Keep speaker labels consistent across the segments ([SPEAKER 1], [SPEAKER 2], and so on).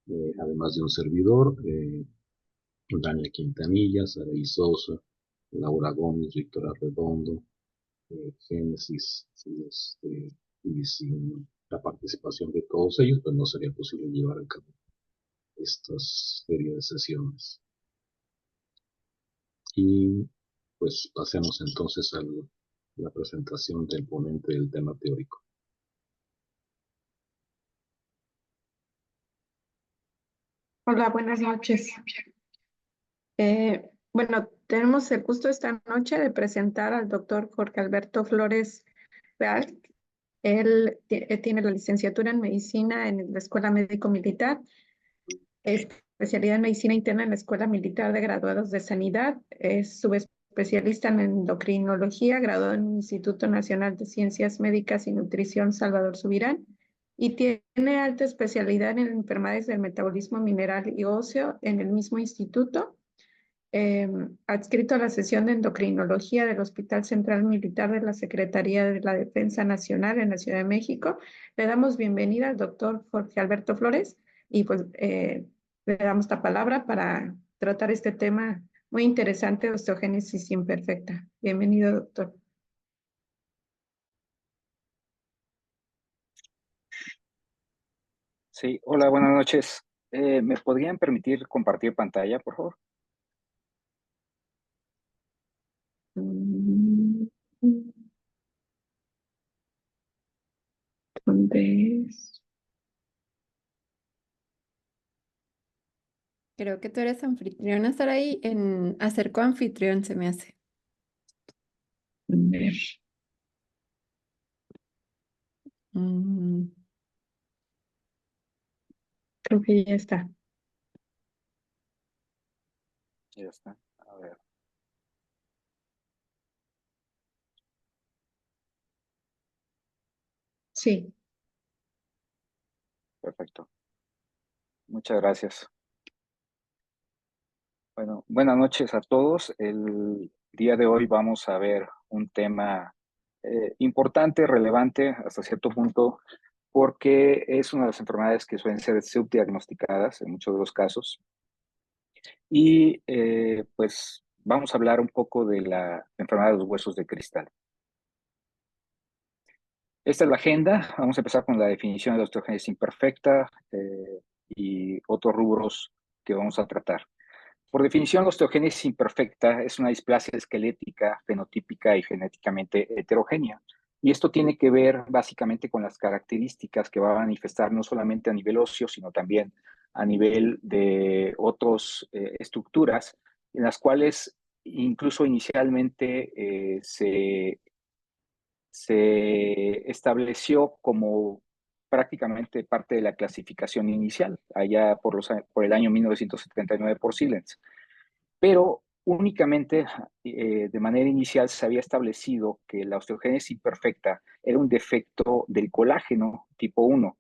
[SPEAKER 1] además de un servidor, Dania Quintanilla, Saraí Sosa, Laura Gómez, Víctor Arredondo, Génesis, sí, y sin la participación de todos ellos, pues no sería posible llevar a cabo estas serie de sesiones. Y pues pasemos entonces a la presentación del ponente del tema teórico.
[SPEAKER 2] Hola, buenas noches. Bueno, tenemos el gusto esta noche de presentar al doctor Jorge Alberto Flores Real. Él tiene la licenciatura en medicina en la Escuela Médico Militar, especialidad en medicina interna en la Escuela Militar de Graduados de Sanidad, es subespecialista en endocrinología, graduado en el Instituto Nacional de Ciencias Médicas y Nutrición Salvador Subirán, y tiene alta especialidad en enfermedades del metabolismo mineral y óseo en el mismo instituto. Adscrito a la sesión de endocrinología del Hospital Central Militar de la Secretaría de la Defensa Nacional en la Ciudad de México. Le damos bienvenida al doctor Jorge Alberto Flores y pues le damos la palabra para tratar este tema muy interesante, osteogénesis imperfecta. Bienvenido, doctor.
[SPEAKER 3] Sí, hola, buenas noches. ¿Me podrían permitir compartir pantalla, por favor?
[SPEAKER 2] Mm, ¿Dónde es?
[SPEAKER 4] Creo que tú eres anfitrión, estar ahí en hacer coanfitrión se me hace.
[SPEAKER 2] ¿Dónde?
[SPEAKER 4] Mm,
[SPEAKER 2] Creo que ya está.
[SPEAKER 3] Ya está. A ver.
[SPEAKER 2] Sí.
[SPEAKER 3] Perfecto. Muchas gracias. Bueno, buenas noches a todos. El día de hoy vamos a ver un tema importante, relevante hasta cierto punto, porque es una de las enfermedades que suelen ser subdiagnosticadas en muchos de los casos. Y pues vamos a hablar un poco de la enfermedad de los huesos de cristal. Esta es la agenda. Vamos a empezar con la definición de la osteogénesis imperfecta y otros rubros que vamos a tratar. Por definición, la osteogénesis imperfecta es una displasia esquelética, fenotípica y genéticamente heterogénea. Y esto tiene que ver básicamente con las características que va a manifestar no solamente a nivel óseo, sino también a nivel de otras estructuras, en las cuales incluso inicialmente se estableció como prácticamente parte de la clasificación inicial, allá por el año 1979 por Silence. Pero únicamente de manera inicial se había establecido que la osteogénesis imperfecta era un defecto del colágeno tipo 1.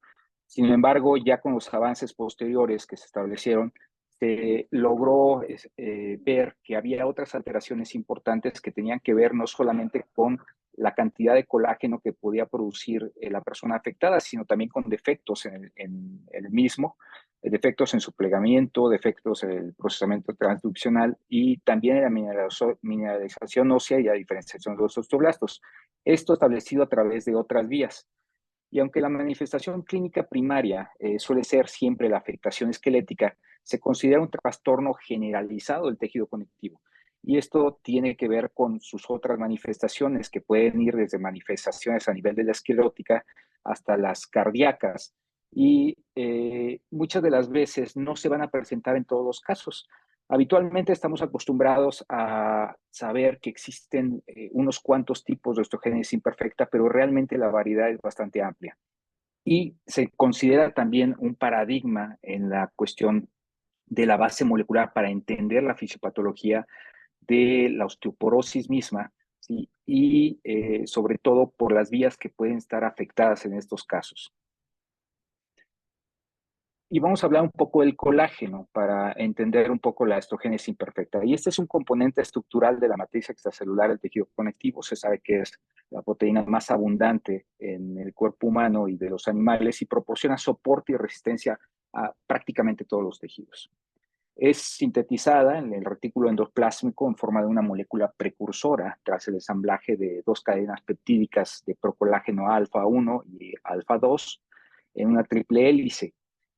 [SPEAKER 3] Sin embargo, ya con los avances posteriores que se establecieron, se logró ver que había otras alteraciones importantes que tenían que ver no solamente con la cantidad de colágeno que podía producir la persona afectada, sino también con defectos en el mismo, defectos en su plegamiento, defectos en el procesamiento transduccional y también en la mineralización ósea y la diferenciación de los osteoblastos. Esto establecido a través de otras vías. Y aunque la manifestación clínica primaria suele ser siempre la afectación esquelética, se considera un trastorno generalizado del tejido conectivo. Y esto tiene que ver con sus otras manifestaciones, que pueden ir desde manifestaciones a nivel de la esclerótica hasta las cardíacas. Y muchas de las veces no se van a presentar en todos los casos. Habitualmente estamos acostumbrados a saber que existen unos cuantos tipos de osteogénesis imperfecta, pero realmente la variedad es bastante amplia. Y se considera también un paradigma en la cuestión de la base molecular para entender la fisiopatología de la osteoporosis misma, ¿sí? Y sobre todo por las vías que pueden estar afectadas en estos casos. Y vamos a hablar un poco del colágeno para entender un poco la osteogénesis imperfecta. Y este es un componente estructural de la matriz extracelular del tejido conectivo. Se sabe que es la proteína más abundante en el cuerpo humano y de los animales y proporciona soporte y resistencia a prácticamente todos los tejidos. Es sintetizada en el retículo endoplásmico en forma de una molécula precursora tras el ensamblaje de dos cadenas peptídicas de procolágeno alfa 1 y alfa 2 en una triple hélice,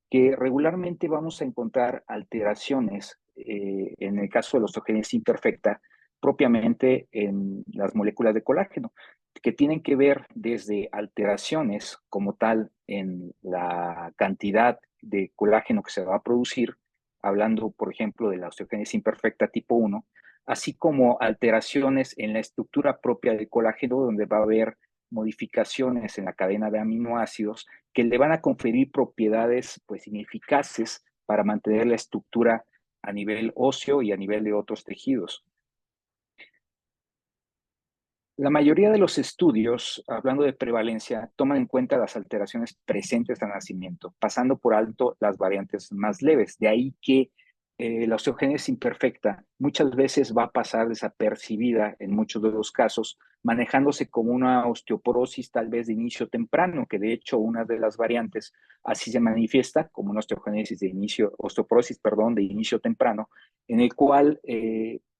[SPEAKER 3] que regularmente vamos a encontrar alteraciones en el caso de la osteogénesis imperfecta, propiamente en las moléculas de colágeno, que tienen que ver desde alteraciones como tal en la cantidad de colágeno que se va a producir, hablando, por ejemplo, de la osteogénesis imperfecta tipo 1, así como alteraciones en la estructura propia del colágeno, donde va a haber modificaciones en la cadena de aminoácidos que le van a conferir propiedades pues, ineficaces para mantener la estructura a nivel óseo y a nivel de otros tejidos. La mayoría de los estudios, hablando de prevalencia, toman en cuenta las alteraciones presentes al nacimiento, pasando por alto las variantes más leves. De ahí que la osteogénesis imperfecta muchas veces va a pasar desapercibida en muchos de los casos, manejándose como una osteoporosis tal vez de inicio temprano, que de hecho una de las variantes así se manifiesta como una osteogénesis de inicio, osteoporosis, perdón, de inicio temprano, en el cual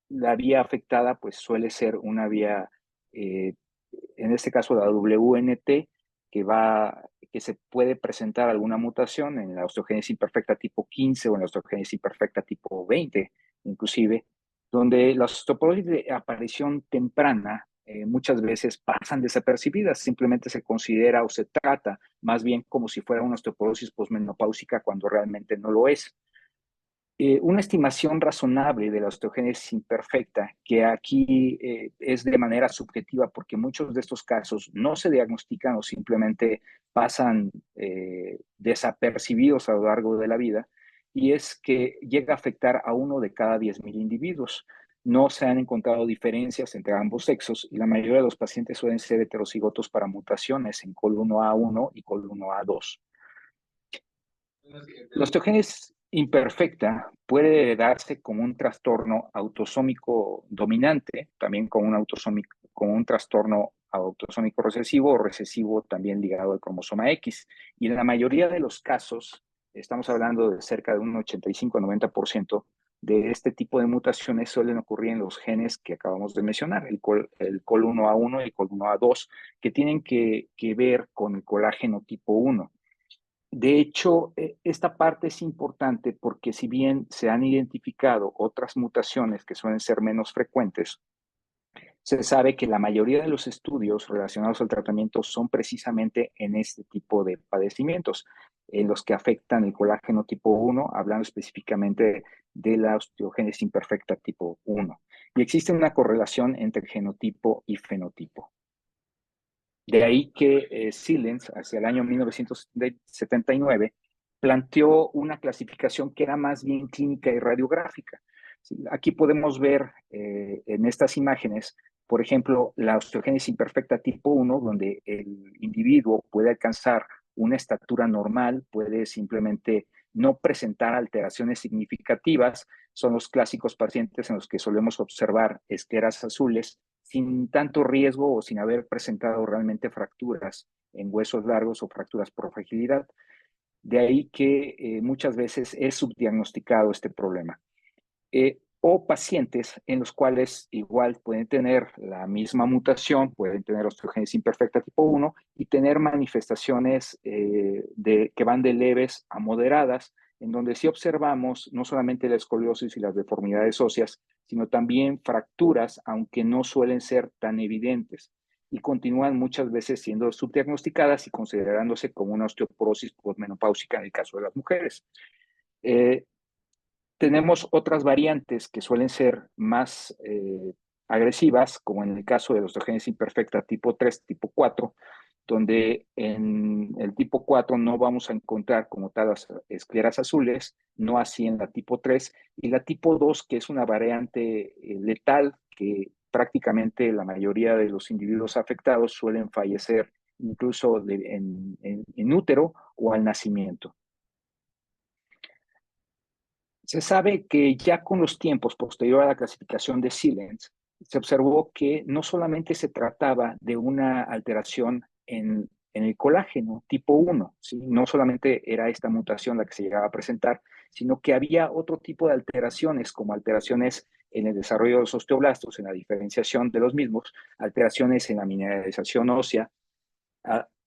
[SPEAKER 3] la vía afectada pues suele ser una vía en este caso la WNT, que se puede presentar alguna mutación en la osteogénesis imperfecta tipo 15 o en la osteogénesis imperfecta tipo 20, inclusive, donde las osteoporosis de aparición temprana muchas veces pasan desapercibidas, simplemente se considera o se trata más bien como si fuera una osteoporosis posmenopáusica cuando realmente no lo es. Una estimación razonable de la osteogénesis imperfecta, que aquí es de manera subjetiva porque muchos de estos casos no se diagnostican o simplemente pasan desapercibidos a lo largo de la vida, y es que llega a afectar a 1 de cada 10,000 individuos. No se han encontrado diferencias entre ambos sexos y la mayoría de los pacientes suelen ser heterocigotos para mutaciones en COL1A1 y COL1A2. La osteogénesis imperfecta puede darse como un trastorno autosómico dominante, también como un trastorno autosómico recesivo o recesivo también ligado al cromosoma X. Y en la mayoría de los casos, estamos hablando de cerca de un 85-90% de este tipo de mutaciones suelen ocurrir en los genes que acabamos de mencionar, el COL1A1 y el COL1A2, que tienen que ver con el colágeno tipo 1. De hecho, esta parte es importante porque si bien se han identificado otras mutaciones que suelen ser menos frecuentes, se sabe que la mayoría de los estudios relacionados al tratamiento son precisamente en este tipo de padecimientos, en los que afectan el colágeno tipo 1, hablando específicamente de la osteogénesis imperfecta tipo 1. Y existe una correlación entre genotipo y fenotipo. De ahí que Silence, hacia el año 1979, planteó una clasificación que era más bien clínica y radiográfica. ¿Sí? Aquí podemos ver en estas imágenes, por ejemplo, la osteogénesis imperfecta tipo 1, donde el individuo puede alcanzar una estatura normal, puede simplemente no presentar alteraciones significativas. Son los clásicos pacientes en los que solemos observar esqueras azules, sin tanto riesgo o sin haber presentado realmente fracturas en huesos largos o fracturas por fragilidad. De ahí que muchas veces es subdiagnosticado este problema. O pacientes en los cuales igual pueden tener la misma mutación, pueden tener osteogénesis imperfecta tipo 1 y tener manifestaciones que van de leves a moderadas, en donde sí observamos no solamente la escoliosis y las deformidades óseas, sino también fracturas, aunque no suelen ser tan evidentes, y continúan muchas veces siendo subdiagnosticadas y considerándose como una osteoporosis posmenopáusica en el caso de las mujeres. Tenemos otras variantes que suelen ser más agresivas, como en el caso de la osteogénesis imperfecta tipo 3, tipo 4, donde en el tipo 4 no vamos a encontrar como tal las escleras azules, no así en la tipo 3, y la tipo 2, que es una variante letal, que prácticamente la mayoría de los individuos afectados suelen fallecer incluso en útero o al nacimiento. Se sabe que ya con los tiempos posterior a la clasificación de Silence, se observó que no solamente se trataba de una alteración en en el colágeno tipo 1, ¿sí? No solamente era esta mutación la que se llegaba a presentar, sino que había otro tipo de alteraciones, como alteraciones en el desarrollo de los osteoblastos, en la diferenciación de los mismos, alteraciones en la mineralización ósea,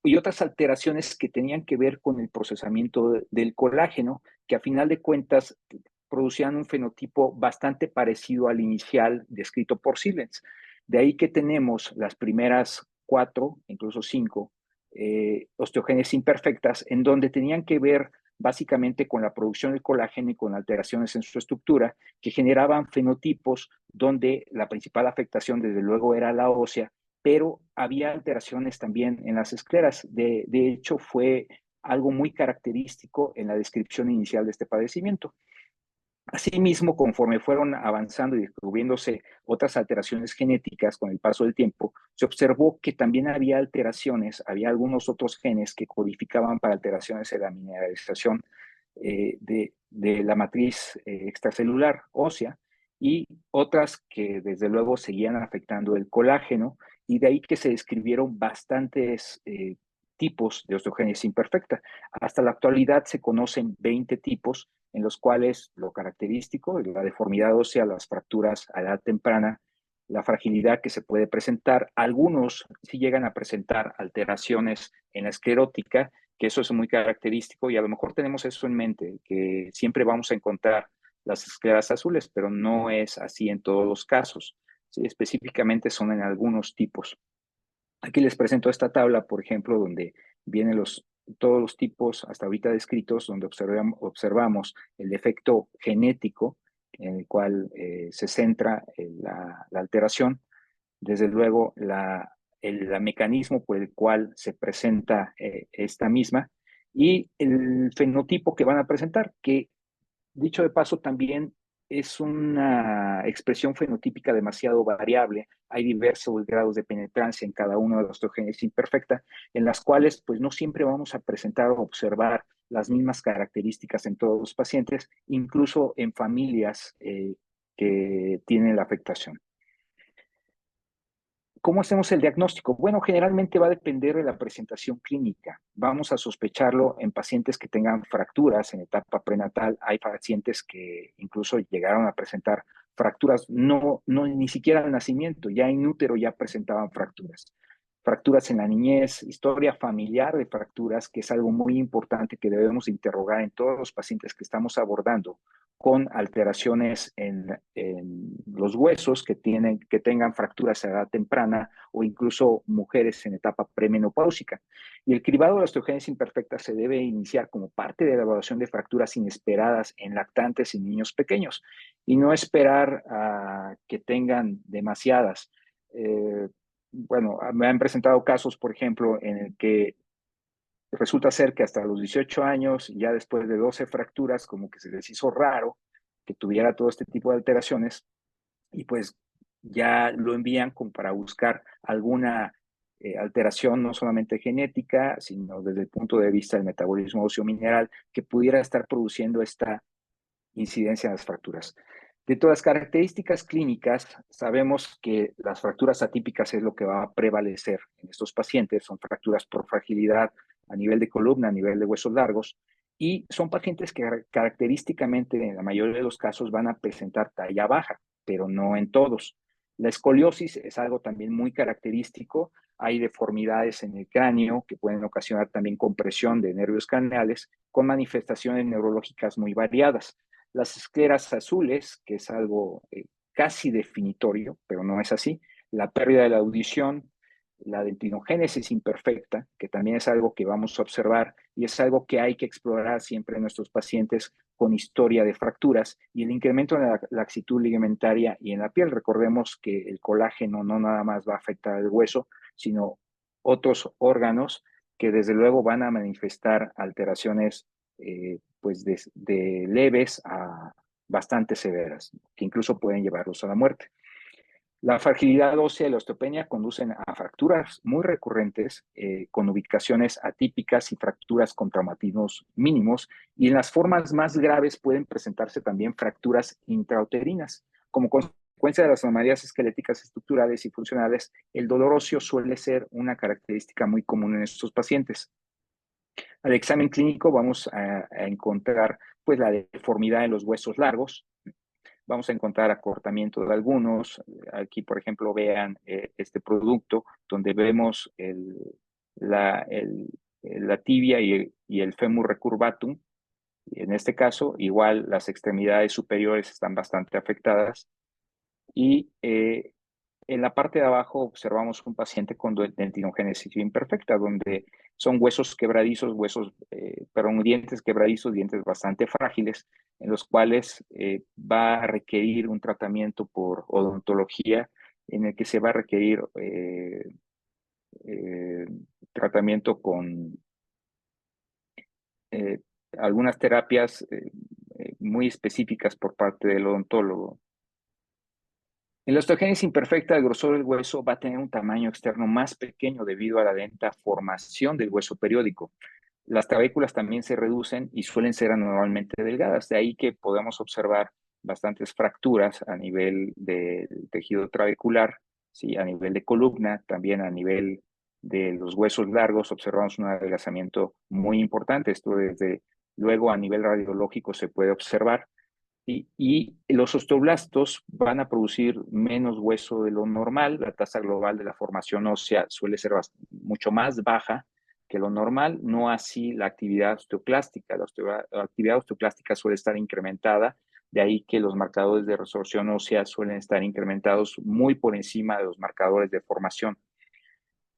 [SPEAKER 3] y otras alteraciones que tenían que ver con el procesamiento del colágeno, que a final de cuentas producían un fenotipo bastante parecido al inicial descrito por Silence. De ahí que tenemos las primeras 4, incluso 5, osteogénesis imperfectas, en donde tenían que ver básicamente con la producción del colágeno y con alteraciones en su estructura, que generaban fenotipos donde la principal afectación, desde luego, era la ósea, pero había alteraciones también en las escleras. De hecho, fue algo muy característico en la descripción inicial de este padecimiento. Asimismo, conforme fueron avanzando y descubriéndose otras alteraciones genéticas con el paso del tiempo, se observó que también había alteraciones, había algunos otros genes que codificaban para alteraciones en la mineralización de la matriz extracelular ósea, y otras que desde luego seguían afectando el colágeno, y de ahí que se describieron bastantes tipos de osteogénesis imperfecta. Hasta la actualidad se conocen 20 tipos, en los cuales lo característico es la deformidad ósea, las fracturas a edad temprana, la fragilidad que se puede presentar. Algunos sí llegan a presentar alteraciones en la esclerótica, que eso es muy característico, y a lo mejor tenemos eso en mente, que siempre vamos a encontrar las escleras azules, pero no es así en todos los casos. Sí, específicamente son en algunos tipos. Aquí les presento esta tabla, por ejemplo, donde vienen todos los tipos hasta ahorita descritos, donde observamos el defecto genético en el cual se centra la alteración. Desde luego, el mecanismo por el cual se presenta esta misma, y el fenotipo que van a presentar, que dicho de paso también es una expresión fenotípica demasiado variable. Hay diversos grados de penetrancia en cada uno de los osteogénesis imperfecta, en las cuales pues no siempre vamos a presentar o observar las mismas características en todos los pacientes, incluso en familias que tienen la afectación. ¿Cómo hacemos el diagnóstico? Bueno, generalmente va a depender de la presentación clínica. Vamos a sospecharlo en pacientes que tengan fracturas en etapa prenatal. Hay pacientes que incluso llegaron a presentar fracturas, ni siquiera al nacimiento, ya en útero ya presentaban fracturas. Fracturas en la niñez, historia familiar de fracturas, que es algo muy importante que debemos interrogar en todos los pacientes que estamos abordando, con alteraciones en los huesos que tengan fracturas a edad temprana, o incluso mujeres en etapa premenopáusica. Y el cribado de la osteogénesis imperfecta se debe iniciar como parte de la evaluación de fracturas inesperadas en lactantes y niños pequeños, y no esperar a que tengan demasiadas. Bueno, me han presentado casos, por ejemplo, en el que resulta ser que hasta los 18 años, ya después de 12 fracturas, como que se les hizo raro que tuviera todo este tipo de alteraciones, y pues ya lo envían como para buscar alguna alteración, no solamente genética, sino desde el punto de vista del metabolismo óseo mineral, que pudiera estar produciendo esta incidencia en las fracturas. De todas las características clínicas, sabemos que las fracturas atípicas es lo que va a prevalecer en estos pacientes. Son fracturas por fragilidad a nivel de columna, a nivel de huesos largos, y son pacientes que característicamente, en la mayoría de los casos, van a presentar talla baja, pero no en todos. La escoliosis es algo también muy característico. Hay deformidades en el cráneo que pueden ocasionar también compresión de nervios craneales, con manifestaciones neurológicas muy variadas. Las escleras azules, que es algo casi definitorio, pero no es así. La pérdida de la audición, la dentinogénesis imperfecta, que también es algo que vamos a observar y es algo que hay que explorar siempre en nuestros pacientes con historia de fracturas, y el incremento en la laxitud ligamentaria y en la piel. Recordemos que el colágeno no nada más va a afectar el hueso, sino otros órganos que desde luego van a manifestar alteraciones pues de leves a bastante severas, que incluso pueden llevarlos a la muerte. La fragilidad ósea y la osteopenia conducen a fracturas muy recurrentes, con ubicaciones atípicas y fracturas con traumatismos mínimos, y en las formas más graves pueden presentarse también fracturas intrauterinas. Como consecuencia consecuencia de las anomalías esqueléticas, estructurales y funcionales, el dolor óseo suele ser una característica muy común en estos pacientes. Al examen clínico vamos a encontrar pues, la deformidad en los huesos largos, vamos a encontrar acortamiento de algunos. Aquí, por ejemplo, vean este producto donde vemos la tibia y el fémur recurvatum. En este caso, igual las extremidades superiores están bastante afectadas. Y en la parte de abajo observamos un paciente con dentinogénesis imperfecta, donde son huesos quebradizos, dientes quebradizos, dientes bastante frágiles, en los cuales va a requerir un tratamiento por odontología, en el que se va a requerir tratamiento con algunas terapias muy específicas por parte del odontólogo. En la osteogénesis imperfecta, el grosor del hueso va a tener un tamaño externo más pequeño debido a la lenta formación del hueso periódico. Las trabéculas también se reducen y suelen ser anormalmente delgadas, de ahí que podemos observar bastantes fracturas a nivel del tejido trabecular, ¿sí? A nivel de columna, también a nivel de los huesos largos observamos un adelgazamiento muy importante. Esto desde luego a nivel radiológico se puede observar. Y los osteoblastos van a producir menos hueso de lo normal. La tasa global de la formación ósea suele ser mucho más baja que lo normal, no así la actividad osteoclástica. La actividad osteoclástica suele estar incrementada, de ahí que los marcadores de resorción ósea suelen estar incrementados muy por encima de los marcadores de formación.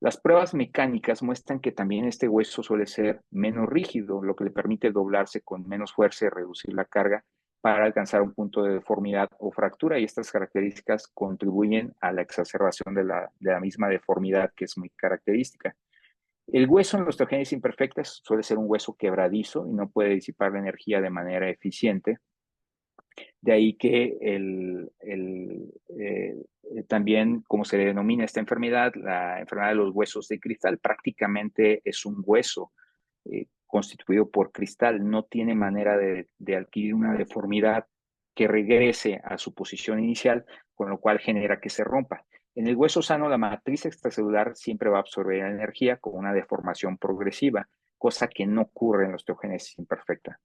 [SPEAKER 3] Las pruebas mecánicas muestran que también este hueso suele ser menos rígido, lo que le permite doblarse con menos fuerza y reducir la carga para alcanzar un punto de deformidad o fractura, y estas características contribuyen a la exacerbación de la misma deformidad, que es muy característica. El hueso en la osteogénesis imperfecta suele ser un hueso quebradizo y no puede disipar la energía de manera eficiente. De ahí que también, como se denomina esta enfermedad, la enfermedad de los huesos de cristal, prácticamente es un hueso constituido por cristal, no tiene manera de adquirir una deformidad que regrese a su posición inicial, con lo cual genera que se rompa. En el hueso sano, la matriz extracelular siempre va a absorber la energía con una deformación progresiva, cosa que no ocurre en la osteogénesis imperfecta.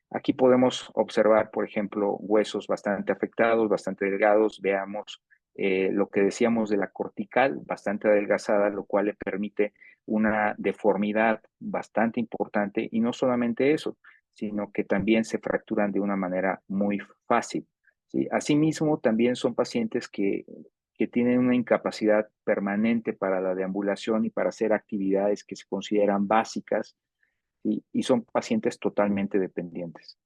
[SPEAKER 3] Aquí podemos observar, por ejemplo, huesos bastante afectados, bastante delgados. Veamos lo que decíamos de la cortical, bastante adelgazada, lo cual le permite una deformidad bastante importante. Y no solamente eso, sino que también se fracturan de una manera muy fácil, ¿sí? Asimismo, también son pacientes que tienen una incapacidad permanente para la deambulación y para hacer actividades que se consideran básicas, y son pacientes totalmente dependientes.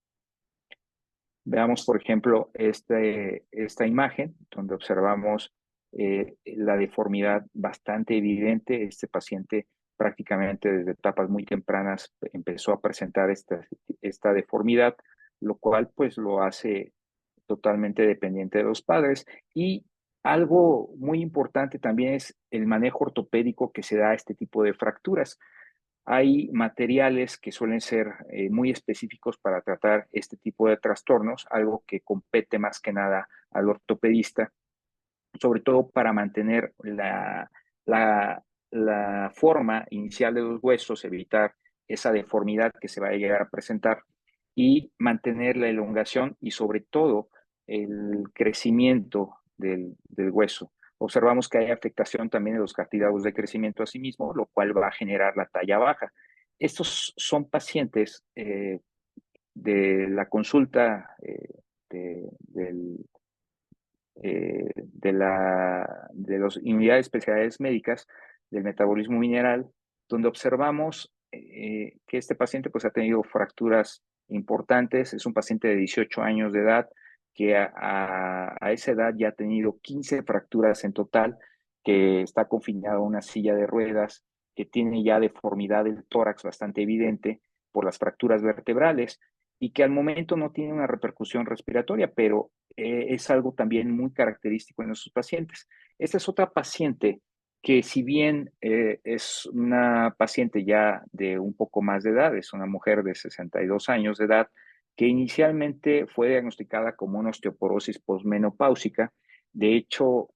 [SPEAKER 3] Veamos, por ejemplo, esta imagen donde observamos la deformidad bastante evidente. Este paciente prácticamente desde etapas muy tempranas empezó a presentar esta deformidad, lo cual pues lo hace totalmente dependiente de los padres. Y algo muy importante también es el manejo ortopédico que se da a este tipo de fracturas. Hay materiales que suelen ser muy específicos para tratar este tipo de trastornos, algo que compete más que nada al ortopedista, sobre todo para mantener la forma inicial de los huesos, evitar esa deformidad que se va a llegar a presentar y mantener la elongación y sobre todo el crecimiento del hueso. Observamos que hay afectación también de los cartílagos de crecimiento a sí mismo, lo cual va a generar la talla baja. Estos son pacientes de la consulta de las unidades de especialidades médicas del metabolismo mineral, donde observamos que este paciente pues, ha tenido fracturas importantes. Es un paciente de 18 años de edad que a esa edad ya ha tenido 15 fracturas en total, que está confinado a una silla de ruedas, que tiene ya deformidad del tórax bastante evidente por las fracturas vertebrales y que al momento no tiene una repercusión respiratoria, pero es algo también muy característico en nuestros pacientes. Esta es otra paciente que si bien es una paciente ya de un poco más de edad, es una mujer de 62 años de edad, que inicialmente fue diagnosticada como una osteoporosis posmenopáusica, De hecho,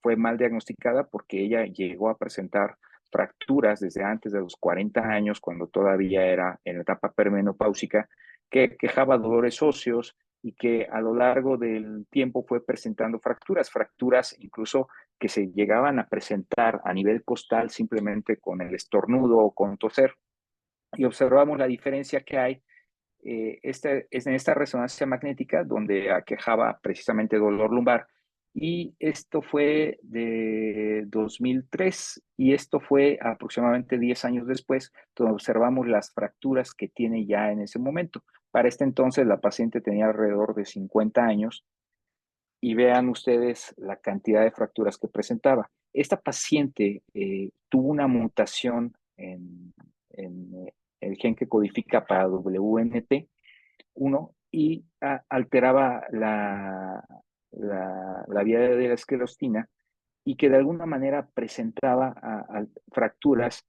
[SPEAKER 3] fue mal diagnosticada porque ella llegó a presentar fracturas desde antes de los 40 años, cuando todavía era en la etapa perimenopáusica, que quejaba dolores óseos y que a lo largo del tiempo fue presentando fracturas incluso que se llegaban a presentar a nivel costal simplemente con el estornudo o con toser. Y observamos la diferencia que hay es en esta resonancia magnética donde aquejaba precisamente dolor lumbar. Y esto fue de 2003 y esto fue aproximadamente 10 años después, donde observamos las fracturas que tiene ya en ese momento. Para este entonces la paciente tenía alrededor de 50 años y vean ustedes la cantidad de fracturas que presentaba. Esta paciente tuvo una mutación en el gen que codifica para WNT1 y alteraba la vía de la esclerostina y que de alguna manera presentaba fracturas,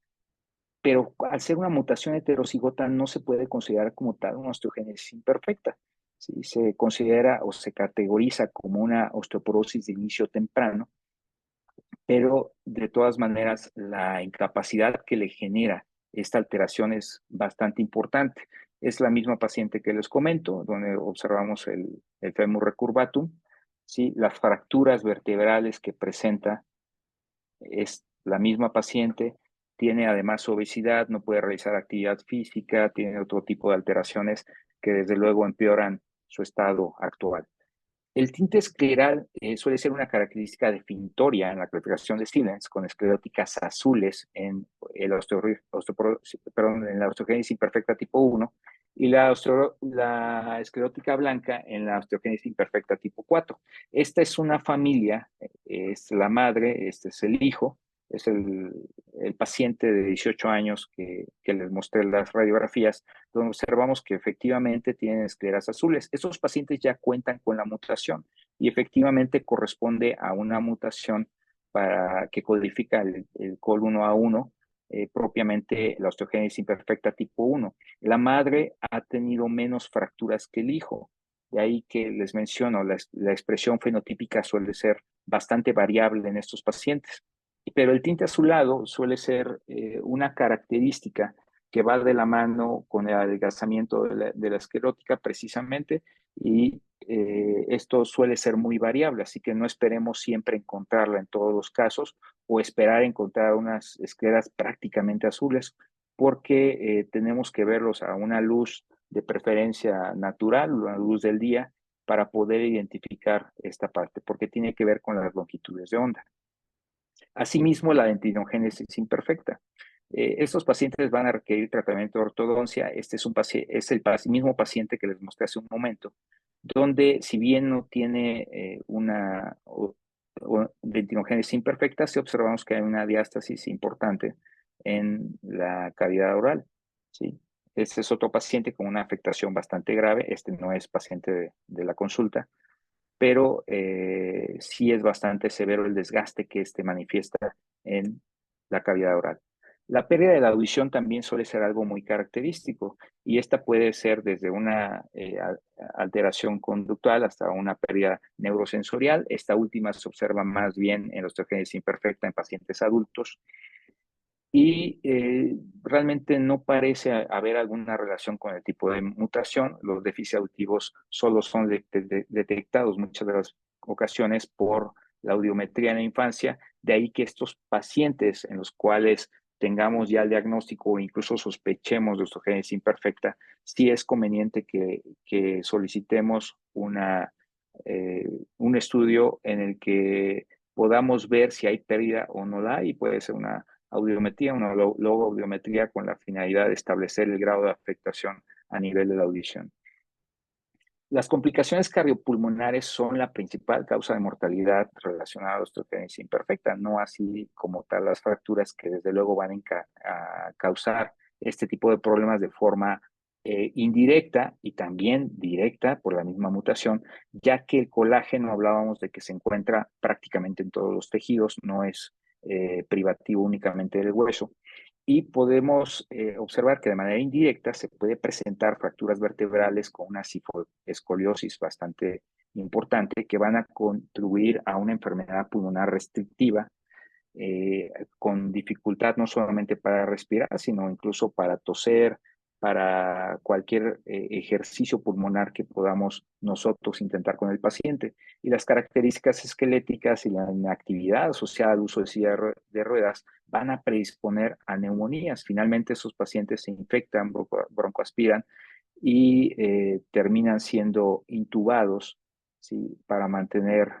[SPEAKER 3] pero al ser una mutación heterocigota no se puede considerar como tal una osteogénesis imperfecta. ¿Sí? Se considera o se categoriza como una osteoporosis de inicio temprano, pero de todas maneras la incapacidad que le genera esta alteración es bastante importante. Es la misma paciente que les comento, donde observamos el fémur recurvatum, ¿sí? Las fracturas vertebrales que presenta es la misma paciente, tiene además obesidad, no puede realizar actividad física, tiene otro tipo de alteraciones que desde luego empeoran su estado actual. El tinte escleral suele ser una característica definitoria en la clasificación de Stevens, con escleróticas azules en, en la osteogénesis imperfecta tipo 1 y la esclerótica blanca en la osteogénesis imperfecta tipo 4. Esta es una familia, es la madre, este es el hijo, es el paciente de 18 años que les mostré las radiografías, donde observamos que efectivamente tienen escleras azules. Estos pacientes ya cuentan con la mutación y efectivamente corresponde a una mutación que codifica el COL1A1, propiamente la osteogénesis imperfecta tipo 1. La madre ha tenido menos fracturas que el hijo. De ahí que les menciono, la expresión fenotípica suele ser bastante variable en estos pacientes. Pero el tinte azulado suele ser una característica que va de la mano con el adelgazamiento de la esclerótica precisamente, y esto suele ser muy variable, así que no esperemos siempre encontrarla en todos los casos o esperar encontrar unas escleras prácticamente azules, porque tenemos que verlos a una luz de preferencia natural, una luz del día, para poder identificar esta parte, porque tiene que ver con las longitudes de onda. Asimismo, la dentinogénesis imperfecta. Estos pacientes van a requerir tratamiento de ortodoncia. Este es el mismo paciente que les mostré hace un momento, donde si bien no tiene una dentinogénesis imperfecta, sí observamos que hay una diástasis importante en la cavidad oral. ¿Sí? Este es otro paciente con una afectación bastante grave. Este no es paciente de la consulta, pero sí es bastante severo el desgaste que manifiesta en la cavidad oral. La pérdida de la audición también suele ser algo muy característico y esta puede ser desde una alteración conductual hasta una pérdida neurosensorial. Esta última se observa más bien en la osteogénesis imperfecta en pacientes adultos y realmente no parece haber alguna relación con el tipo de mutación. Los déficits auditivos solo son detectados muchas de las ocasiones por la audiometría en la infancia, de ahí que estos pacientes en los cuales tengamos ya el diagnóstico o incluso sospechemos de osteogénesis imperfecta, sí es conveniente que solicitemos un estudio en el que podamos ver si hay pérdida o no la hay. Puede ser una audiometría, una logoaudiometría con la finalidad de establecer el grado de afectación a nivel de la audición. Las complicaciones cardiopulmonares son la principal causa de mortalidad relacionada a la osteogénesis imperfecta, no así como tal las fracturas, que desde luego van a causar este tipo de problemas de forma indirecta y también directa por la misma mutación, ya que el colágeno hablábamos de que se encuentra prácticamente en todos los tejidos, no es privativo únicamente del hueso. y podemos observar que de manera indirecta se puede presentar fracturas vertebrales con una escoliosis bastante importante que van a contribuir a una enfermedad pulmonar restrictiva con dificultad no solamente para respirar, sino incluso para toser, para cualquier ejercicio pulmonar que podamos nosotros intentar con el paciente. Y las características esqueléticas y la inactividad asociada al uso de silla de ruedas van a predisponer a neumonías. Finalmente, esos pacientes se infectan, broncoaspiran y terminan siendo intubados, ¿sí?, para mantener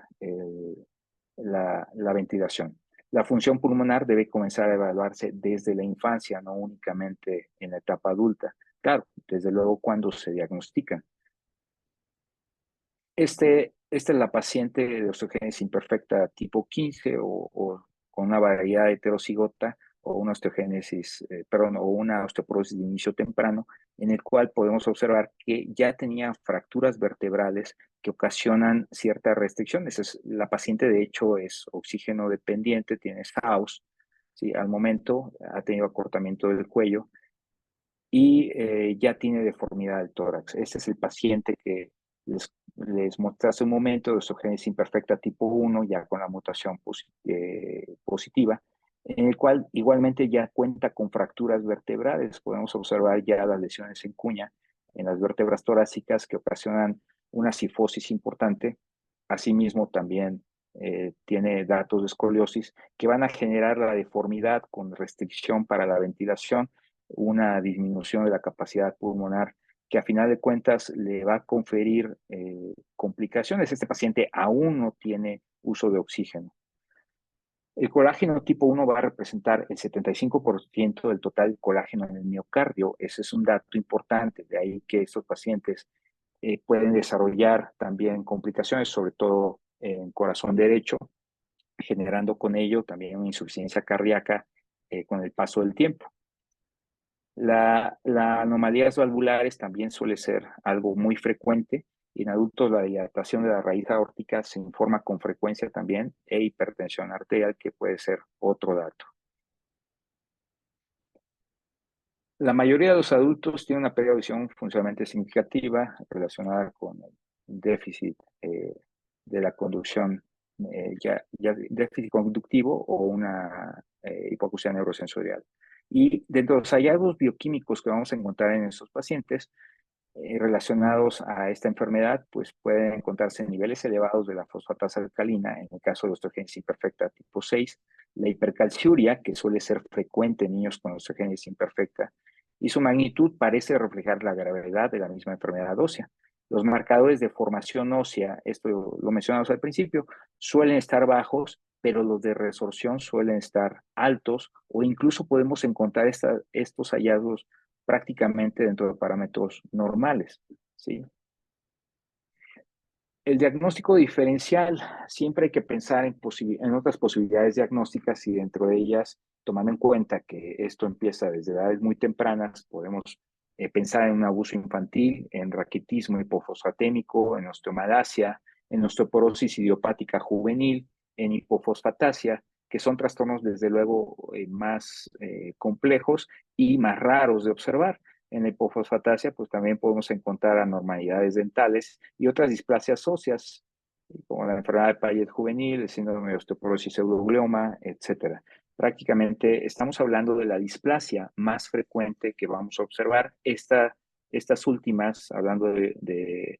[SPEAKER 3] la ventilación. La función pulmonar debe comenzar a evaluarse desde la infancia, no únicamente en la etapa adulta. Claro, desde luego cuando se diagnostican. Esta es la paciente de osteogénesis imperfecta tipo 15 o con una variedad heterocigota o una osteogénesis, o una osteoporosis de inicio temprano, en el cual podemos observar que ya tenía fracturas vertebrales que ocasionan ciertas restricciones. La paciente, de hecho, es oxígeno dependiente, tiene SAOS, ¿sí? Al momento ha tenido acortamiento del cuello y ya tiene deformidad del tórax. Este es el paciente que les mostré hace un momento de osteogénesis imperfecta tipo 1, ya con la mutación positiva, en el cual igualmente ya cuenta con fracturas vertebrales. Podemos observar ya las lesiones en cuña en las vértebras torácicas que ocasionan una cifosis importante. Asimismo, también tiene datos de escoliosis que van a generar la deformidad con restricción para la ventilación, una disminución de la capacidad pulmonar que a final de cuentas le va a conferir complicaciones. Este paciente aún no tiene uso de oxígeno. El colágeno tipo 1 va a representar el 75% del total colágeno en el miocardio. Ese es un dato importante, de ahí que estos pacientes pueden desarrollar también complicaciones, sobre todo en corazón derecho, generando con ello también una insuficiencia cardíaca con el paso del tiempo. La anomalías valvulares también suele ser algo muy frecuente. En adultos la dilatación de la raíz aórtica se informa con frecuencia también e hipertensión arterial, que puede ser otro dato. La mayoría de los adultos tienen una pérdida de visión funcionalmente significativa relacionada con el déficit de la conducción, ya déficit conductivo o una hipoacusia neurosensorial. Y dentro de los hallazgos bioquímicos que vamos a encontrar en estos pacientes relacionados a esta enfermedad, pues pueden encontrarse niveles elevados de la fosfatasa alcalina, en el caso de la osteogénesis imperfecta tipo 6, la hipercalciuria, que suele ser frecuente en niños con osteogénesis imperfecta, y su magnitud parece reflejar la gravedad de la misma enfermedad ósea. Los marcadores de formación ósea, esto lo mencionamos al principio, suelen estar bajos, pero los de resorción suelen estar altos, o incluso podemos encontrar estos hallazgos prácticamente dentro de parámetros normales, ¿sí? El diagnóstico diferencial, siempre hay que pensar en otras posibilidades diagnósticas y dentro de ellas, tomando en cuenta que esto empieza desde edades muy tempranas, podemos pensar en un abuso infantil, en raquitismo hipofosfatémico, en osteomalacia, en osteoporosis idiopática juvenil, en hipofosfatasia, que son trastornos desde luego más complejos y más raros de observar. En la hipofosfatasia, pues también podemos encontrar anormalidades dentales y otras displasias óseas, como la enfermedad de Payet juvenil, el síndrome de osteoporosis pseudoglioma, etc. Prácticamente estamos hablando de la displasia más frecuente que vamos a observar. Estas últimas, hablando de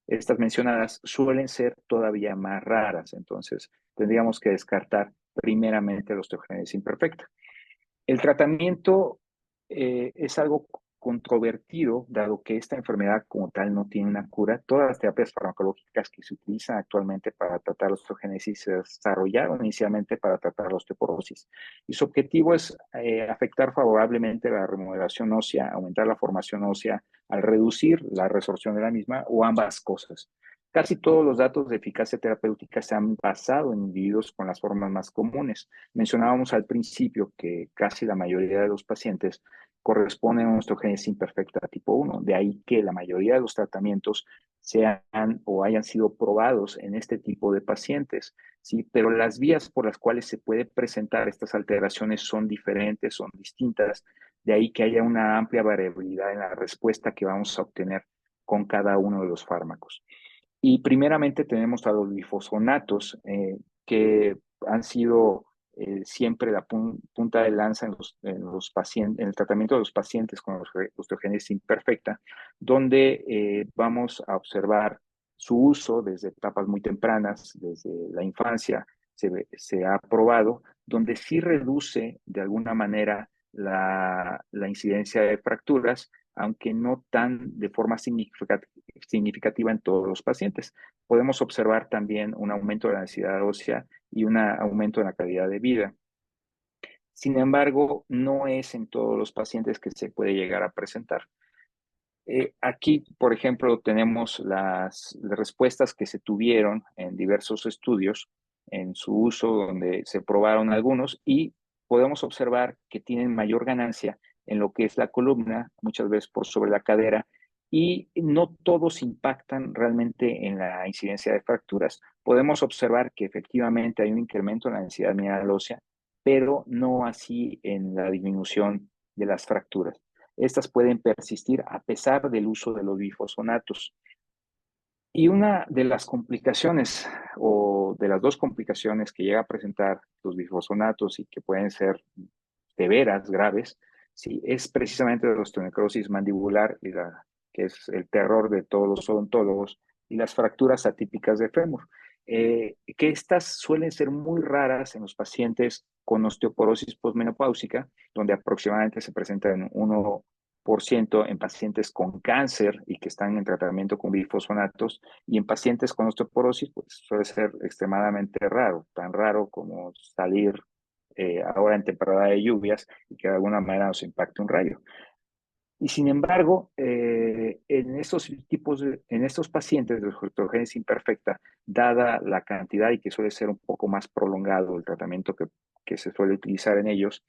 [SPEAKER 3] estas mencionadas, suelen ser todavía más raras. Entonces, tendríamos que descartar primeramente la osteogénesis imperfecta. El tratamiento es algo controvertido, dado que esta enfermedad como tal no tiene una cura. Todas las terapias farmacológicas que se utilizan actualmente para tratar la osteogénesis se desarrollaron inicialmente para tratar la osteoporosis. Y su objetivo es afectar favorablemente la remodelación ósea, aumentar la formación ósea, al reducir la resorción de la misma o ambas cosas. Casi todos los datos de eficacia terapéutica se han basado en individuos con las formas más comunes. Mencionábamos al principio que casi la mayoría de los pacientes corresponden a una osteogénesis imperfecta tipo 1. De ahí que la mayoría de los tratamientos sean o hayan sido probados en este tipo de pacientes, ¿sí? Pero las vías por las cuales se puede presentar estas alteraciones son diferentes, son distintas, de ahí que haya una amplia variabilidad en la respuesta que vamos a obtener con cada uno de los fármacos. Y primeramente tenemos a los glifosfonatos, que han sido siempre la punta de lanza en los pacientes, en el tratamiento de los pacientes con osteogénesis imperfecta, donde vamos a observar su uso desde etapas muy tempranas, desde la infancia, se ha probado, donde sí reduce de alguna manera la incidencia de fracturas, aunque no tan de forma significativa en todos los pacientes. Podemos observar también un aumento de la densidad ósea y un aumento en la calidad de vida. Sin embargo, no es en todos los pacientes que se puede llegar a presentar. Aquí, por ejemplo, tenemos las respuestas que se tuvieron en diversos estudios en su uso, donde se probaron algunos y podemos observar que tienen mayor ganancia en lo que es la columna, muchas veces por sobre la cadera, y no todos impactan realmente en la incidencia de fracturas. Podemos observar que efectivamente hay un incremento en la densidad mineral ósea, pero no así en la disminución de las fracturas. Estas pueden persistir a pesar del uso de los bifosfonatos. Y una de las complicaciones o de las dos complicaciones que llega a presentar los bifosfonatos y que pueden ser severas, graves, sí, es precisamente la osteonecrosis mandibular, que es el terror de todos los odontólogos, y las fracturas atípicas de fémur, que estas suelen ser muy raras en los pacientes con osteoporosis posmenopáusica, donde aproximadamente se presenta en 1% en pacientes con cáncer y que están en tratamiento con bifosfonatos, y en pacientes con osteoporosis pues suele ser extremadamente raro, tan raro como salir ahora en temporada de lluvias y que de alguna manera nos impacte un rayo. Y sin embargo, en estos pacientes de osteogénesis imperfecta, dada la cantidad y que suele ser un poco más prolongado el tratamiento que se suele utilizar en ellos,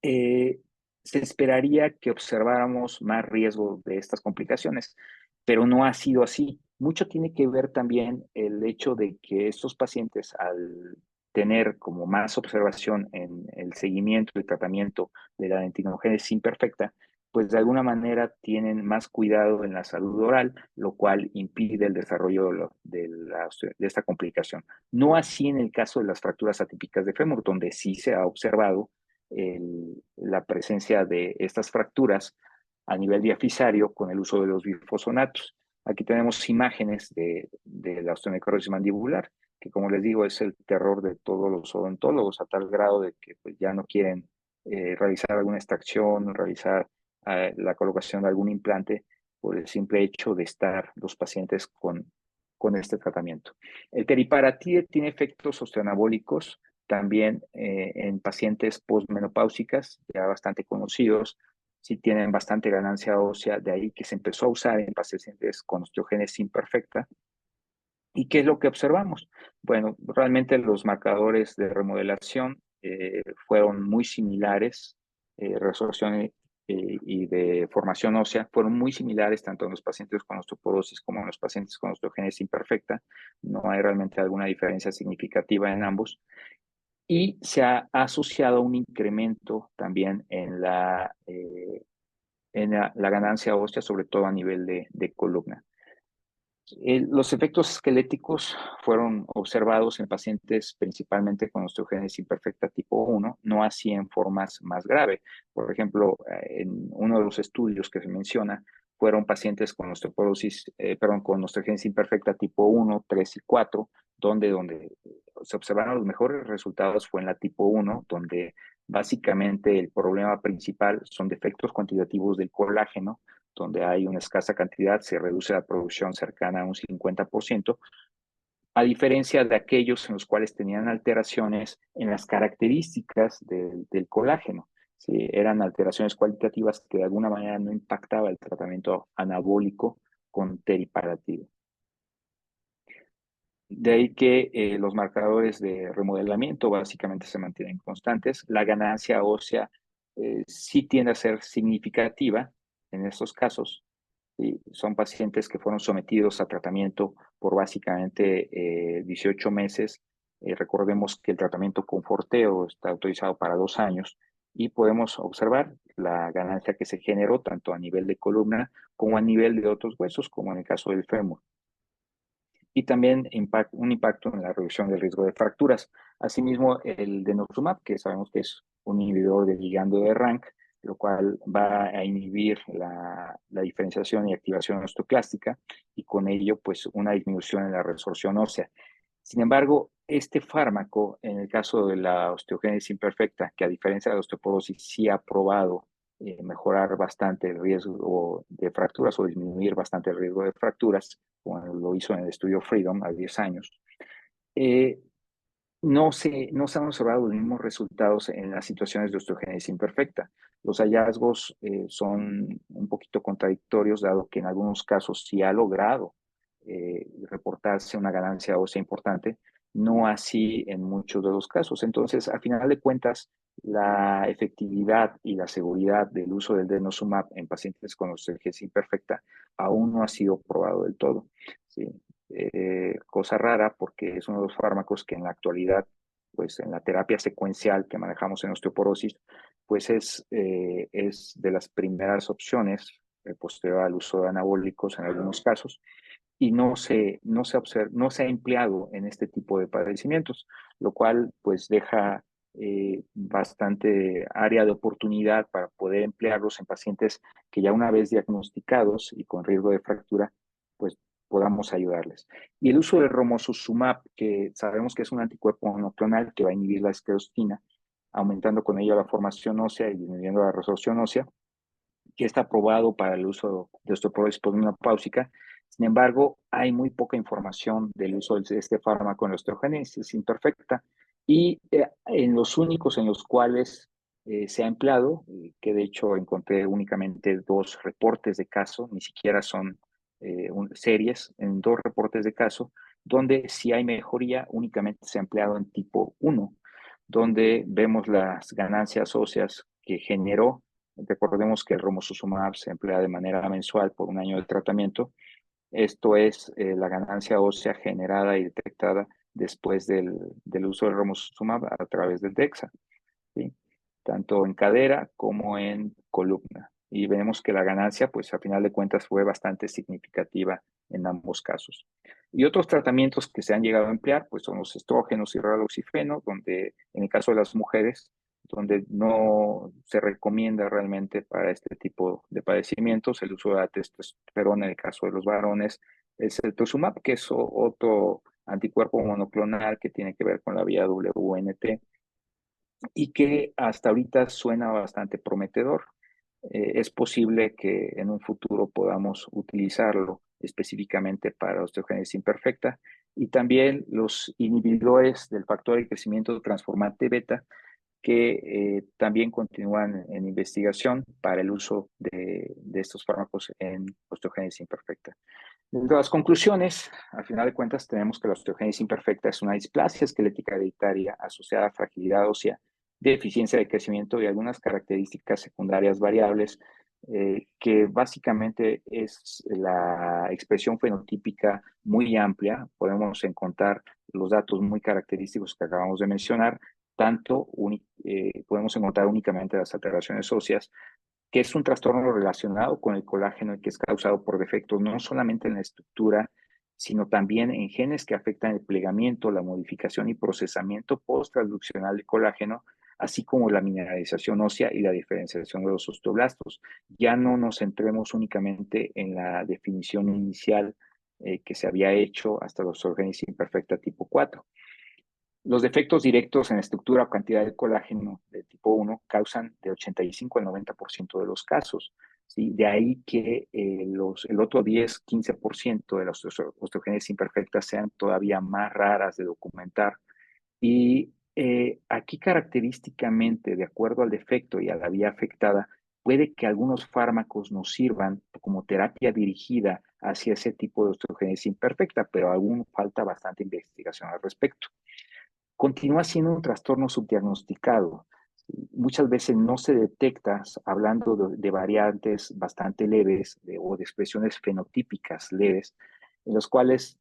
[SPEAKER 3] se esperaría que observáramos más riesgo de estas complicaciones, pero no ha sido así. Mucho tiene que ver también el hecho de que estos pacientes, al tener como más observación en el seguimiento y tratamiento de la dentinogénesis imperfecta, pues de alguna manera tienen más cuidado en la salud oral, lo cual impide el desarrollo de esta complicación. No así en el caso de las fracturas atípicas de fémur, donde sí se ha observado la presencia de estas fracturas a nivel diafisario con el uso de los bifosfonatos. Aquí tenemos imágenes de la osteonecrosis mandibular, que como les digo es el terror de todos los odontólogos, a tal grado de que pues, ya no quieren realizar alguna extracción, realizar la colocación de algún implante por el simple hecho de estar los pacientes con este tratamiento. El teriparatide tiene efectos osteoanabólicos también en pacientes postmenopáusicas, ya bastante conocidos, sí tienen bastante ganancia ósea, de ahí que se empezó a usar en pacientes con osteogénesis imperfecta. ¿Y qué es lo que observamos? Bueno, realmente los marcadores de remodelación fueron muy similares, resorción y de formación ósea fueron muy similares tanto en los pacientes con osteoporosis como en los pacientes con osteogénesis imperfecta. No hay realmente alguna diferencia significativa en ambos. Y se ha asociado un incremento también en la ganancia ósea, sobre todo a nivel de columna. Los efectos esqueléticos fueron observados en pacientes principalmente con osteogénesis imperfecta tipo 1, no así en formas más graves. Por ejemplo, en uno de los estudios que se menciona, fueron pacientes con con osteogénesis imperfecta tipo 1, 3 y 4, donde se observaron los mejores resultados fue en la tipo 1, donde básicamente el problema principal son defectos cuantitativos del colágeno, donde hay una escasa cantidad, se reduce la producción cercana a un 50%, a diferencia de aquellos en los cuales tenían alteraciones en las características del colágeno. ¿Sí? Eran alteraciones cualitativas que de alguna manera no impactaba el tratamiento anabólico con teriparatide. De ahí que los marcadores de remodelamiento básicamente se mantienen constantes. La ganancia ósea sí tiende a ser significativa en estos casos. ¿Sí? Son pacientes que fueron sometidos a tratamiento por básicamente 18 meses. Recordemos que el tratamiento con Forteo está autorizado para 2 años y podemos observar la ganancia que se generó tanto a nivel de columna como a nivel de otros huesos, como en el caso del fémur. Y también un impacto en la reducción del riesgo de fracturas. Asimismo, el denosumab, que sabemos que es un inhibidor del ligando de RANK, lo cual va a inhibir la diferenciación y activación osteoclástica y con ello pues una disminución en la resorción ósea. Sin embargo, este fármaco, en el caso de la osteogénesis imperfecta, que a diferencia de la osteoporosis sí ha probado mejorar bastante el riesgo de fracturas o disminuir bastante el riesgo de fracturas, como lo hizo en el estudio Freedom a 10 años, eh, no se han observado los mismos resultados en las situaciones de osteogénesis imperfecta. Los hallazgos son un poquito contradictorios, dado que en algunos casos sí ha logrado reportarse una ganancia ósea importante, no así en muchos de los casos. Entonces, a final de cuentas, la efectividad y la seguridad del uso del denosumab en pacientes con osteogénesis imperfecta aún no ha sido probado del todo. ¿Sí? Cosa rara porque es uno de los fármacos que en la actualidad, pues en la terapia secuencial que manejamos en osteoporosis, pues es de las primeras opciones posterior al uso de anabólicos en algunos casos y no se ha empleado en este tipo de padecimientos, lo cual pues deja bastante área de oportunidad para poder emplearlos en pacientes que ya una vez diagnosticados y con riesgo de fractura, pues podamos ayudarles. Y el uso del romosozumab, que sabemos que es un anticuerpo monoclonal que va a inhibir la esclerostina, aumentando con ello la formación ósea y disminuyendo la resorción ósea, que está aprobado para el uso de osteoporosis posmenopáusica. Sin embargo, hay muy poca información del uso de este fármaco en la osteogénesis imperfecta y en los únicos en los cuales se ha empleado, que de hecho encontré únicamente 2 reportes de caso, ni siquiera son series, en 2 reportes de caso, donde si hay mejoría únicamente se ha empleado en tipo 1, donde vemos las ganancias óseas que generó. Recordemos que el romosozumab se emplea de manera mensual por 1 año de tratamiento. Esto es la ganancia ósea generada y detectada después del uso del romosozumab a través del DEXA, ¿sí? Tanto en cadera como en columna. Y vemos que la ganancia, pues a final de cuentas, fue bastante significativa en ambos casos. Y otros tratamientos que se han llegado a emplear, pues son los estrógenos y raloxifeno, donde en el caso de las mujeres, donde no se recomienda realmente para este tipo de padecimientos el uso de la testosterona. En el caso de los varones, el cetuximab, que es otro anticuerpo monoclonal que tiene que ver con la vía WNT y que hasta ahorita suena bastante prometedor. Es posible que en un futuro podamos utilizarlo específicamente para osteogénesis imperfecta y también los inhibidores del factor de crecimiento transformante beta que también continúan en investigación para el uso de estos fármacos en osteogénesis imperfecta. De las conclusiones, al final de cuentas, tenemos que la osteogénesis imperfecta es una displasia esquelética hereditaria asociada a fragilidad ósea, deficiencia de crecimiento y algunas características secundarias variables, que básicamente es la expresión fenotípica muy amplia. Podemos encontrar los datos muy característicos que acabamos de mencionar, podemos encontrar únicamente las alteraciones óseas, que es un trastorno relacionado con el colágeno y que es causado por defectos no solamente en la estructura, sino también en genes que afectan el plegamiento, la modificación y procesamiento post-transduccional de colágeno, así como la mineralización ósea y la diferenciación de los osteoblastos. Ya no nos centremos únicamente en la definición inicial que se había hecho hasta la osteogénesis imperfecta tipo 4. Los defectos directos en estructura o cantidad de colágeno de tipo 1 causan de 85 al 90% de los casos, ¿sí? De ahí que el otro 10-15% de las osteogénesis imperfectas sean todavía más raras de documentar. Y aquí característicamente, de acuerdo al defecto y a la vía afectada, puede que algunos fármacos nos sirvan como terapia dirigida hacia ese tipo de osteogénesis imperfecta, pero aún falta bastante investigación al respecto. Continúa siendo un trastorno subdiagnosticado, Muchas veces no se detecta, hablando de variantes bastante leves o de expresiones fenotípicas leves, en los cuales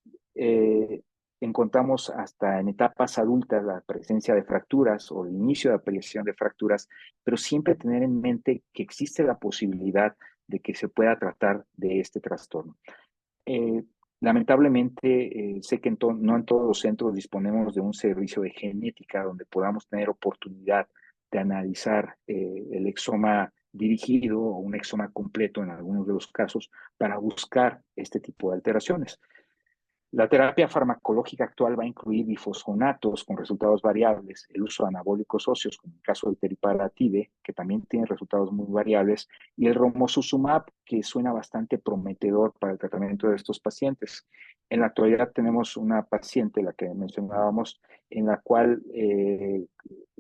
[SPEAKER 3] encontramos hasta en etapas adultas la presencia de fracturas o el inicio de aparición de fracturas, pero siempre tener en mente que existe la posibilidad de que se pueda tratar de este trastorno. Eh, Lamentablemente, sé que no en todos los centros disponemos de un servicio de genética donde podamos tener oportunidad de analizar el exoma dirigido o un exoma completo en algunos de los casos para buscar este tipo de alteraciones. La terapia farmacológica actual va a incluir bifosfonatos con resultados variables, el uso de anabólicos óseos, como en el caso del teriparatide, que también tiene resultados muy variables, y el romosozumab, que suena bastante prometedor para el tratamiento de estos pacientes. En la actualidad tenemos una paciente, la que mencionábamos, en la cual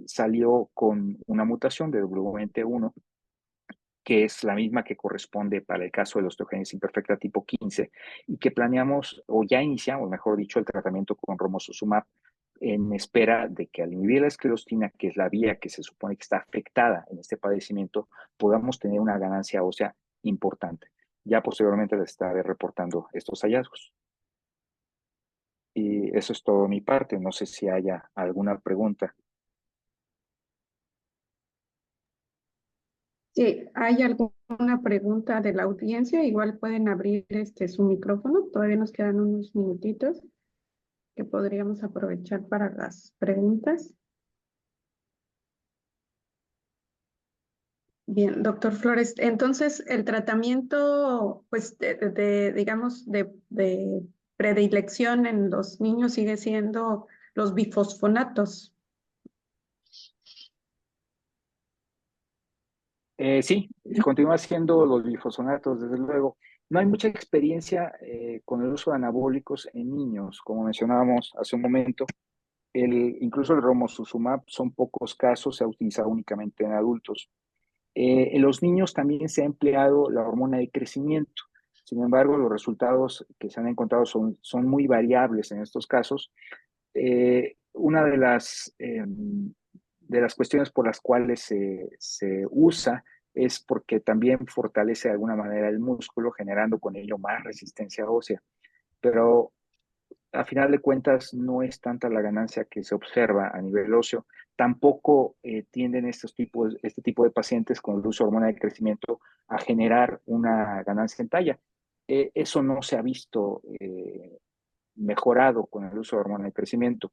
[SPEAKER 3] salió con una mutación de WNT1, que es la misma que corresponde para el caso de la osteogénesis imperfecta tipo 15, y que planeamos, o ya iniciamos, mejor dicho, el tratamiento con romosozumab en espera de que al inhibir la esclerostina, que es la vía que se supone que está afectada en este padecimiento, podamos tener una ganancia ósea importante. Ya posteriormente les estaré reportando estos hallazgos. Y eso es todo de mi parte. No sé si haya alguna pregunta.
[SPEAKER 2] Si hay alguna pregunta de la audiencia, igual pueden abrir su micrófono. Todavía nos quedan unos minutitos que podríamos aprovechar para las preguntas. Bien, doctor Flores, entonces el tratamiento, pues, digamos, de predilección en los niños sigue siendo los bifosfonatos.
[SPEAKER 3] Sí, continúa siendo los bifosfonatos, desde luego. No hay mucha experiencia con el uso de anabólicos en niños, como mencionábamos hace un momento. Incluso el romosozumab son pocos casos, se ha utilizado únicamente en adultos. En los niños también se ha empleado la hormona de crecimiento. Sin embargo, los resultados que se han encontrado son muy variables en estos casos. Una de las cuestiones por las cuales se usa es porque también fortalece de alguna manera el músculo, generando con ello más resistencia ósea. Pero a final de cuentas no es tanta la ganancia que se observa a nivel óseo. Tampoco tienden este tipo de pacientes con el uso de hormona de crecimiento a generar una ganancia en talla. Eso no se ha visto mejorado con el uso de hormona de crecimiento.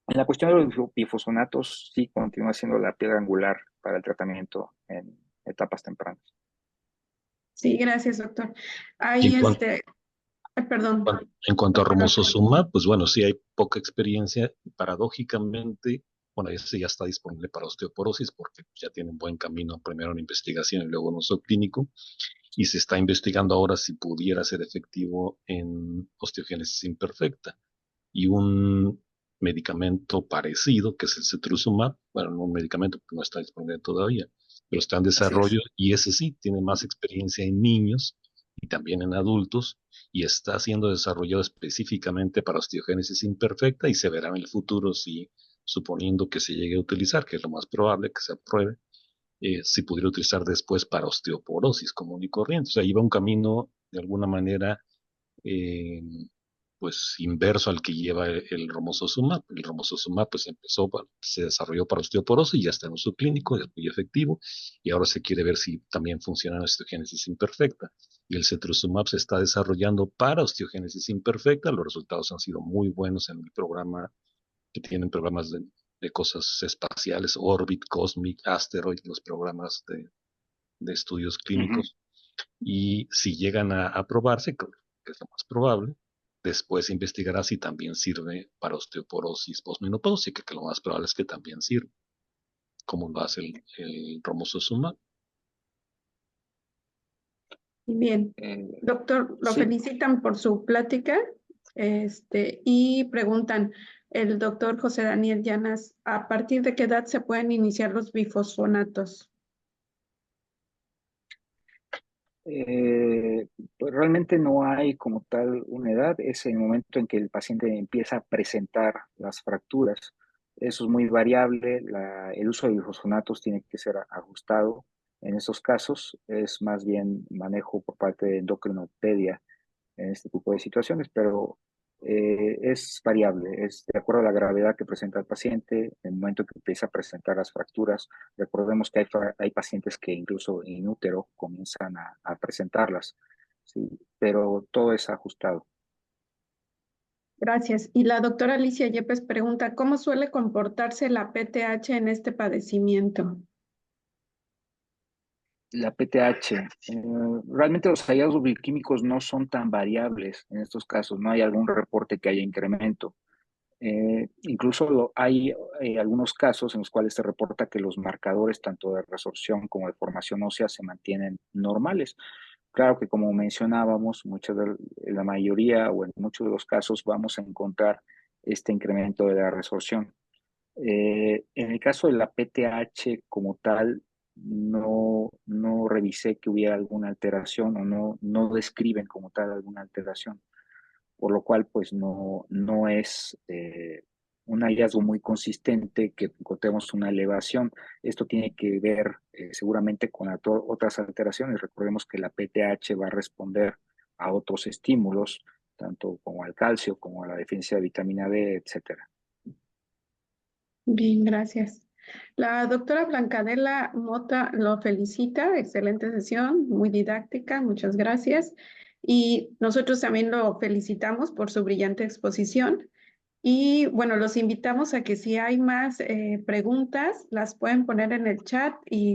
[SPEAKER 3] En la cuestión de los bifosfonatos, sí continúa siendo la piedra angular para el tratamiento en etapas tempranas.
[SPEAKER 2] Sí, gracias, doctor.
[SPEAKER 1] Y
[SPEAKER 2] Ahí, perdón.
[SPEAKER 1] en cuanto a romosozumab, pues bueno, sí hay poca experiencia. Paradójicamente, bueno, ese ya está disponible para osteoporosis porque ya tiene un buen camino, primero en investigación y luego en uso clínico, y se está investigando ahora si pudiera ser efectivo en osteogénesis imperfecta. Y un medicamento parecido, que es el cetrusumab, bueno, no un medicamento porque no está disponible todavía, pero está en
[SPEAKER 3] Así es.
[SPEAKER 1] desarrollo y ese sí tiene más experiencia en niños y también en adultos y está siendo desarrollado específicamente para osteogénesis imperfecta y se verá en el futuro si, suponiendo que se llegue a utilizar, que es lo más probable que se apruebe, si pudiera utilizar después para osteoporosis común y corriente. O sea, iba un camino de alguna manera eh, pues inverso al que lleva el romosozumab. El romosozumab pues se desarrolló para osteoporosis y ya está en uso clínico, es muy efectivo y ahora se quiere ver si también funciona en osteogénesis imperfecta. Y el cetrusumab se está desarrollando para osteogénesis imperfecta. Los resultados han sido muy buenos en el programa, que tienen programas de cosas espaciales, Orbit, Cosmic, Asteroid, los programas de estudios
[SPEAKER 3] Uh-huh.
[SPEAKER 1] clínicos. Y si llegan a aprobarse, que es lo más probable, después se investigará si también sirve para osteoporosis posmenopáusica, que lo más probable es que también sirva, como lo hace el romosozumab.
[SPEAKER 2] Bien, doctor, lo
[SPEAKER 3] Sí,
[SPEAKER 2] felicitan por su plática, y preguntan, el doctor José Daniel Llanas, ¿a partir de qué edad se pueden iniciar los bifosfonatos?
[SPEAKER 3] Eh, pues realmente no hay como tal una edad, es el momento en que el paciente empieza a presentar las fracturas. Eso es muy variable. El uso de bifosfonatos tiene que ser ajustado. En estos casos es más bien manejo por parte de endocrinopedia en este tipo de situaciones, pero es variable, es de acuerdo a la gravedad que presenta el paciente, en el momento que empieza a presentar las fracturas. Recordemos que hay pacientes que incluso in útero comienzan a presentarlas, ¿sí? Pero todo es ajustado.
[SPEAKER 2] Gracias. Y la doctora Alicia Yepes pregunta, ¿cómo suele comportarse la PTH en este padecimiento?
[SPEAKER 3] La PTH, realmente los hallazgos bioquímicos no son tan variables en estos casos, no hay algún reporte que haya incremento. Incluso hay algunos casos en los cuales se reporta que los marcadores tanto de resorción como de formación ósea se mantienen normales. Claro que como mencionábamos, la mayoría o en muchos de los casos vamos a encontrar este incremento de la resorción. En el caso de la PTH como tal, no revisé que hubiera alguna alteración o no describen como tal alguna alteración, por lo cual pues no es un hallazgo muy consistente que encontremos una elevación. Esto tiene que ver seguramente con otras alteraciones. Recordemos que la PTH va a responder a otros estímulos, tanto como al calcio, como a la deficiencia de vitamina D, etcétera.
[SPEAKER 2] Bien, gracias. La doctora Blancadela Mota lo felicita, excelente sesión, muy didáctica, muchas gracias. Y nosotros también lo felicitamos por su brillante exposición. Y bueno, los invitamos a que si hay más preguntas, las pueden poner en el chat y